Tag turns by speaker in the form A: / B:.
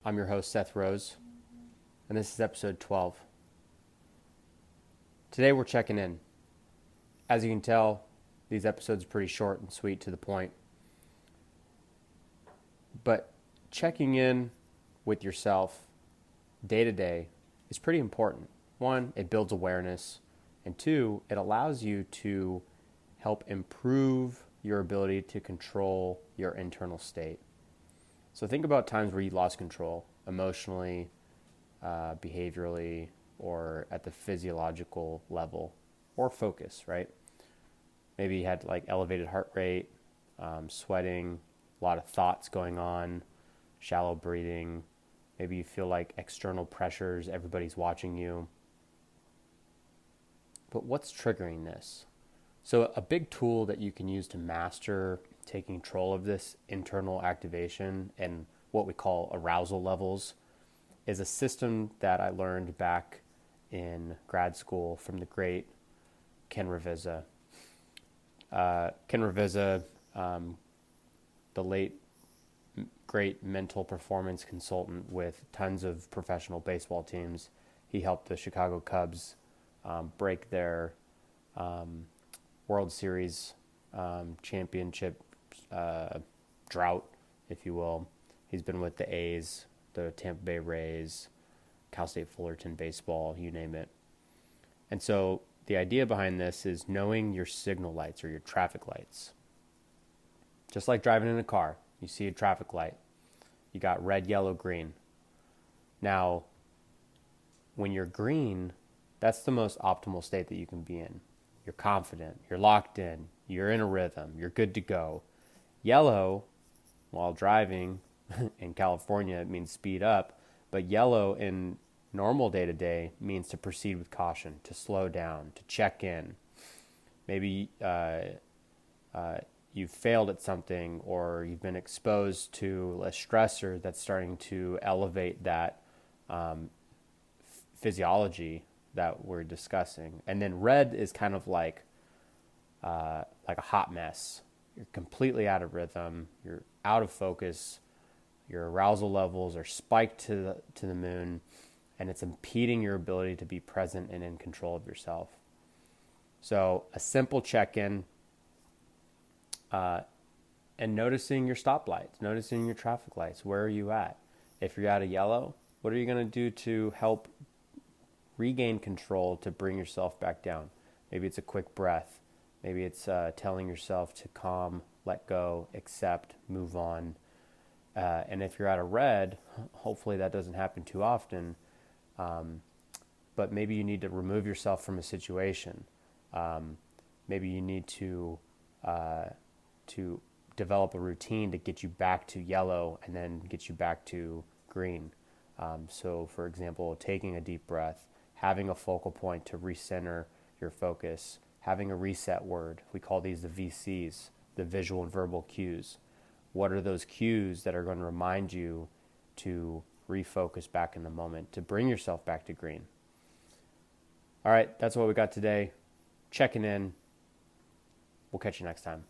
A: I'm your host, Seth Rose, and this is episode 12. Today we're checking in. As you can tell, these episodes are pretty short and sweet, to the point. But checking in with yourself day to day is pretty important. One, it builds awareness, and two, it allows you to help improve your ability to control your internal state. So think about times where you lost control emotionally, behaviorally, or at the physiological level, or focus, right? Maybe you had like elevated heart rate, sweating, a lot of thoughts going on, shallow breathing. Maybe you feel like external pressures, everybody's watching you. But what's triggering this? So a big tool that you can use to master taking control of this internal activation and what we call arousal levels is a system that I learned back in grad school from the great Ken Ravizza. Ken Ravizza, the late great mental performance consultant with tons of professional baseball teams. He helped the Chicago Cubs break their World Series championship drought, if you will. He's been with the A's, the Tampa Bay Rays, Cal State Fullerton baseball, you name it. And so the idea behind this is knowing your signal lights or your traffic lights. Just like driving in a car, you see a traffic light. You got red, yellow, green. Now, when you're green, that's the most optimal state that you can be in. You're confident, you're locked in, you're in a rhythm, you're good to go. Yellow, while driving in California, it means speed up, but yellow in normal day-to-day means to proceed with caution, to slow down, to check in. Maybe you've failed at something, or you've been exposed to a stressor that's starting to elevate that physiology that we're discussing. And then red is kind of like a hot mess. You're completely out of rhythm. You're out of focus. Your arousal levels are spiked to the moon, and it's impeding your ability to be present and in control of yourself. So a simple check-in, and noticing your stoplights, noticing your traffic lights. Where are you at? If you're at a yellow, what are you going to do to help regain control, to bring yourself back down? Maybe it's a quick breath. Maybe it's telling yourself to calm, let go, accept, move on. And if you're at a red, hopefully that doesn't happen too often, but maybe you need to remove yourself from a situation. Maybe you need to develop a routine to get you back to yellow and then get you back to green. So, for example, taking a deep breath, having a focal point to recenter your focus, having a reset word. We call these the VCs, the visual and verbal cues. What are those cues that are going to remind you to refocus back in the moment, to bring yourself back to green? All right, that's what we got today. Checking in. We'll catch you next time.